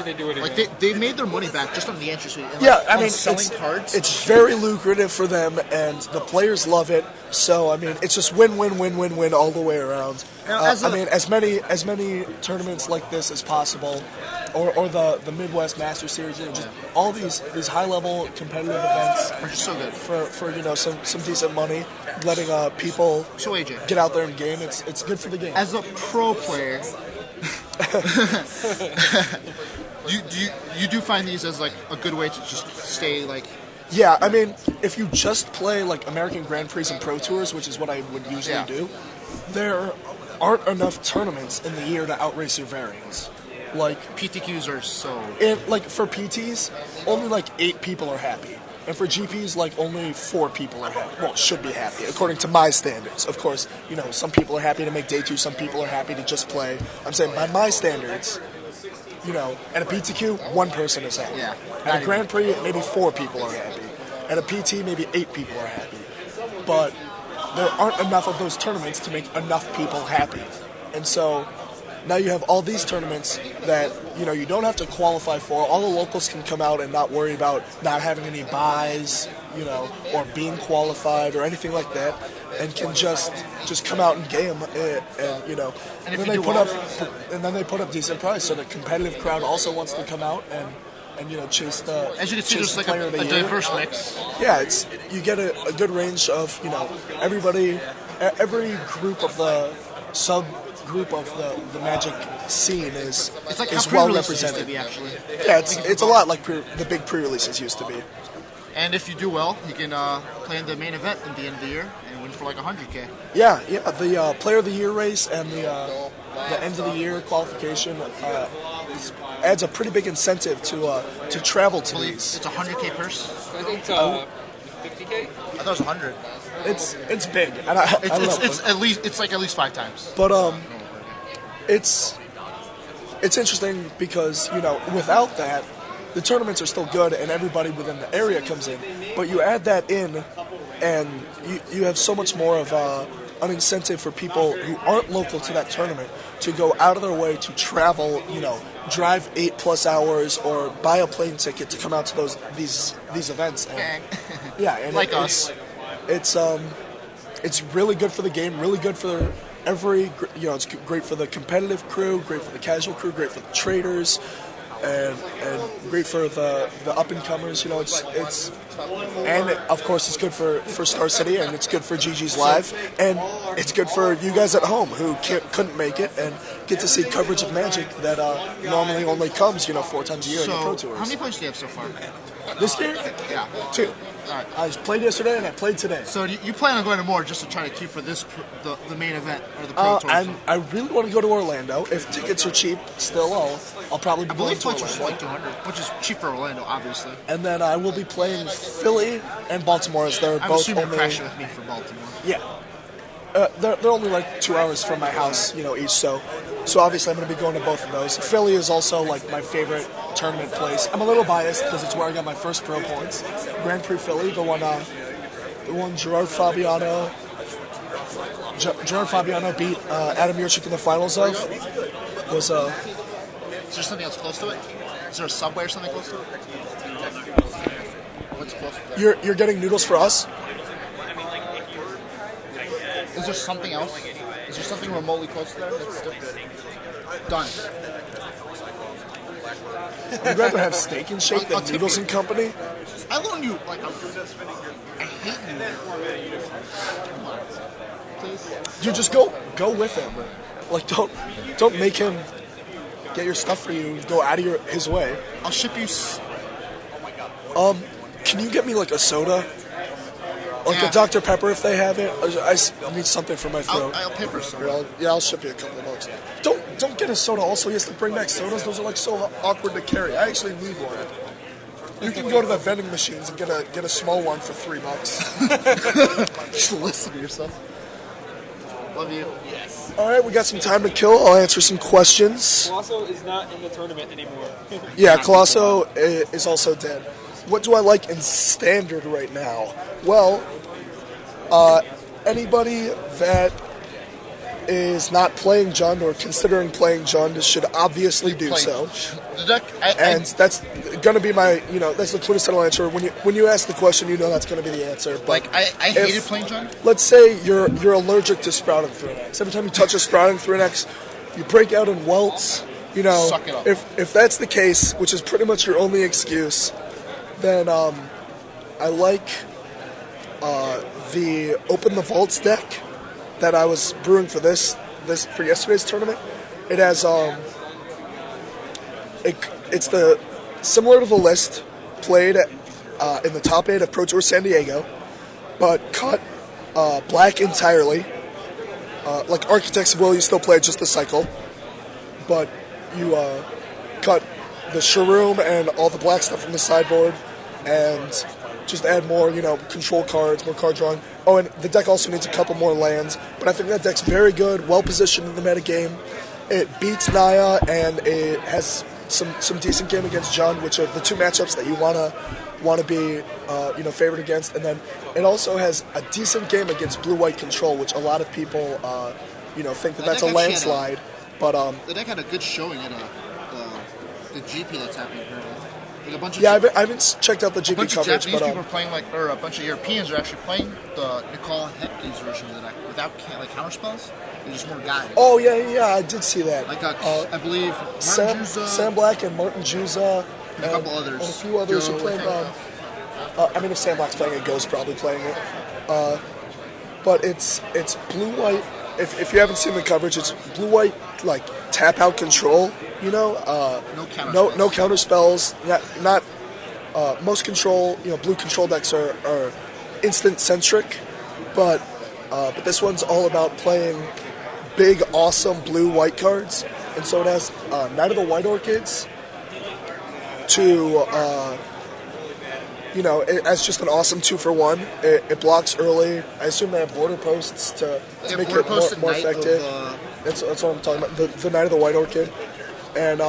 they do it again. Like they made their money back just on the entry fee. And, Yeah, I on mean, selling cards. it's very lucrative for them, and the players love it. So, I mean, it's just win, win, win, win, win all the way around. Now, I mean, as many tournaments like this as possible, or the Midwest Master Series, just all these high level competitive events are just so good for some decent money, letting people So AJ, get out there and game. It's good for the game. as a pro player, you do find these as like a good way to just stay like. Yeah, I mean, if you just play like American Grand Prix and Pro Tours, which is what I would usually do, there aren't enough tournaments in the year to outrace your variance. Like PTQs are so. Like for PTs, only like 8 people are happy, and for GPs, like only 4 people are happy. Well, should be happy according to my standards. Of course, some people are happy to make day 2, some people are happy to just play. I'm saying by my standards. At a PTQ, 1 person is happy. Yeah. At a Grand Prix, maybe 4 people are happy. At a PT, maybe 8 people are happy. But there aren't enough of those tournaments to make enough people happy. And so now you have all these tournaments that, you don't have to qualify for. All the locals can come out and not worry about not having any buys, or being qualified or anything like that, and can just come out and game and then they put up decent price, so the competitive crowd also wants to come out and chase the. As you can see, there's like a diverse mix. Yeah, you get a good range of everybody, every group of the subgroup of the Magic scene is like well represented. Used to be, actually. Yeah, it's a lot like the big pre-releases used to be. And if you do well, you can play in the main event at the end of the year and win for like $100K. Yeah, the Player of the Year race and the end of the year qualification adds a pretty big incentive to travel to these. It's $100K purse. I think it's 50K. I thought it was 100. It's big. And I don't know, it's at least 5 times. But it's interesting because without that, the tournaments are still good and everybody within the area comes in. But you add that in, and you have so much more of an incentive for people who aren't local to that tournament to go out of their way to travel, drive 8+ hours or buy a plane ticket to come out to these events. And, yeah, and like us. It's really good for the game, really good for every, it's great for the competitive crew, great for the casual crew, great for the traders. And great for the up and comers, and of course it's good for Star City, and it's good for GG's Live, and it's good for you guys at home who couldn't make it and get to see coverage of Magic that normally only comes 4 times a year in the Pro Tours. How many points do you have so far? This year? Yeah, 2. All right. I played yesterday and I played today. So you plan on going to more just to try to keep for the main event or the Pro Tours? I really want to go to Orlando. If tickets are cheap, still I'll probably be going to Orlando. I believe like 200, which is cheap for Orlando, obviously. And then I will be playing Philly and Baltimore, as they're I'm both assuming only. you're crashing with me for Baltimore. Yeah. They're only like 2 hours from my house, each. So obviously I'm going to be going to both of those. Philly is also like my favorite tournament place. I'm a little biased because it's where I got my first pro points. Grand Prix Philly, the one Gerard Fabiano beat Adam Yurchik in the finals of was Is there something else close to it? Is there a Subway or something close to it? What's close to that? You're getting noodles for us? Is there something else? Is there something remotely close to that? That's still done. You'd rather have Steak and Shake than Noodles and Company? I loan you like I hate you. Come on, please. You just go with him. Like don't make him get your stuff for you. Go out of his way. I'll ship you. Can you get me like a soda? Like a Dr. Pepper if they have it. I need something for my throat. I'll pay for soda. I'll ship you a couple of bucks. Don't get a soda. Also, he has to bring back sodas. Those are like so awkward to carry. I actually need one. You can go to the vending machines and get a small one for $3. Just listen to yourself. Love you. Yes. All right, we got some time to kill. I'll answer some questions. Colosso is not in the tournament anymore. Yeah, Colosso is also dead. What do I like in Standard right now? Well, anybody that is not playing Jund or considering playing Jund should obviously do so. The deck, And that's going to be my, that's the quintessential answer. When you ask the question, that's going to be the answer. But I hated playing Jund. let's say you're allergic to sprouting through an X. Every time you touch a sprouting through an X, you break out in welts. Suck it up. If that's the case, which is pretty much your only excuse, then I like the Open the Vaults deck that I was brewing for for yesterday's tournament. It has it's similar to the list played in the top 8 of Pro Tour San Diego, but cut black entirely. Like Architects of Will, you still play just the cycle, but you cut the Shroom and all the black stuff from the sideboard, and just add more, control cards, more card drawing. Oh, and the deck also needs a couple more lands, but I think that deck's very good, well positioned in the metagame. It beats Naya, and it has some decent game against Jund, which are the two matchups that you want to be favored against. And then it also has a decent game against blue-white control, which a lot of people think that's a landslide. But the deck had a good showing at the GP that's happening currently. Like a bunch of I haven't checked out the GP a bunch coverage, of Japanese but people are playing or a bunch of Europeans are actually playing the Nicole Hepke's version of the deck without counter spells. They're just more guys. oh yeah, I did see that. Like I believe Martin Sam Juza, Black and Martin Juza and a couple others. And a few others Go, are playing. If Sam Black's playing it, Go's probably playing it. But it's blue-white. If you haven't seen the coverage, it's blue-white like tap out control. No counter spells. Not most control. Blue control decks are instant centric, but this one's all about playing big, awesome blue-white cards, and so it has Knight of the White Orchids to as just an awesome 2-for-1. It blocks early. I assume they have border posts to make it more effective. That's what I'm talking about. The Knight of the White Orchid, and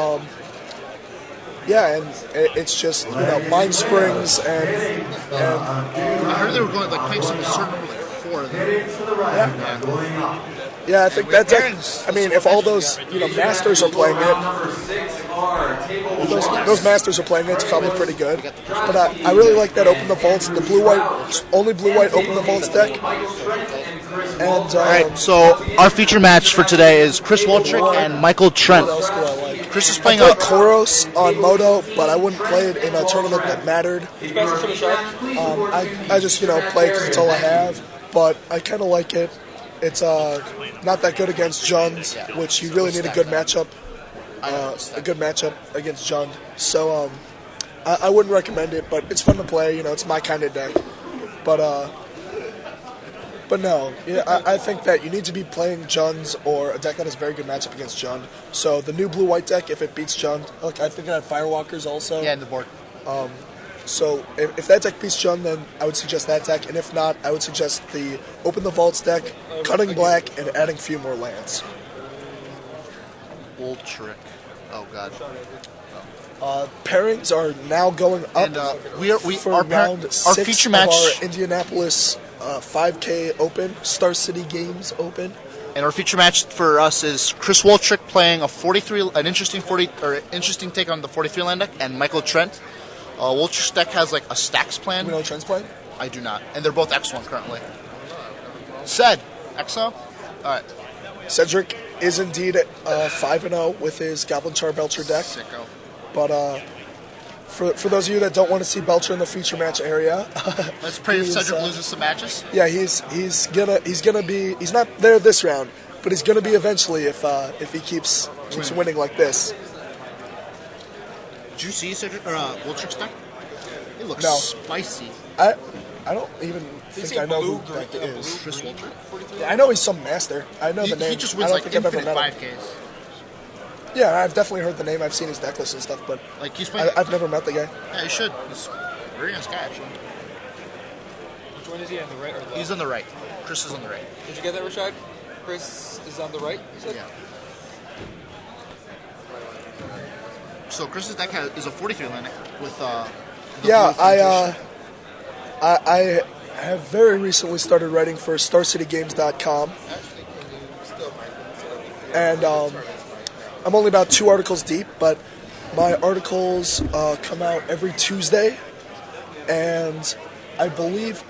it's just Mind Springs and I heard they were going playing some certain number 4 of them. Yeah, I think that deck. I mean, if all those masters are playing it, those masters are playing it, it's probably pretty good. But I really like that Open the Vaults, the only blue-white Open the Vaults deck. And all right, so our feature match for today is Chris Waltrick and Michael Trent. What else do I like? Chris is playing I play Koros on Moto, but I wouldn't play it in a tournament that mattered. I just play because it's all I have, but I kind of like it. It's not that good against Jund, which you really need a good matchup. Against Jund. So I wouldn't recommend it, but it's fun to play. It's my kind of deck. But no, I think that you need to be playing Junds or a deck that has a very good matchup against Jund. So the new blue-white deck, if it beats Jund, look, I think it had Firewalkers also. Yeah, in the board. So if that deck beats Jund, then I would suggest that deck. And if not, I would suggest the Open the Vaults deck, cutting black, and adding a few more lands. Waltrick. Oh, God. Pairings are now going up And for our round 6 our feature of match. our Indianapolis 5K Open, Star City Games Open. And our feature match for us is Chris Waltrick playing an interesting take on the 43 land deck, and Michael Trent. Waltrick's deck has a stacks plan. You know what Trent's playing? I do not, and they're both X1 currently. Said Exo. All right. Cedric is indeed 5-0 with his Goblin Char Belcher deck. Sicko. But for those of you that don't want to see Belcher in the feature match area, Let's pray if Cedric loses some matches. yeah, he's gonna be. He's not there this round, but he's gonna be eventually if he keeps winning like this. Did you see Cedric or Waltrick's deck? It looks No. spicy. I don't even think I know who that is. Chris Waltrick. Yeah, I know he's some master. I know the name. He just I wins don't think I've ever infinite met him. 5Ks. Yeah, I've definitely heard the name. I've seen his deck list and stuff, but He's playing. I've never met the guy. Yeah, you should. He's a very nice guy, actually. Which one is he, on the right or left? He's on the right. Chris is on the right. Did you get that, Rashad? Chris is on the right, you said? Yeah. So Chris's deck is a 43 land with the Yeah, blue fusion. I have very recently started writing for StarCityGames.com. and I'm only about 2 articles deep, but my articles come out every Tuesday, and I believe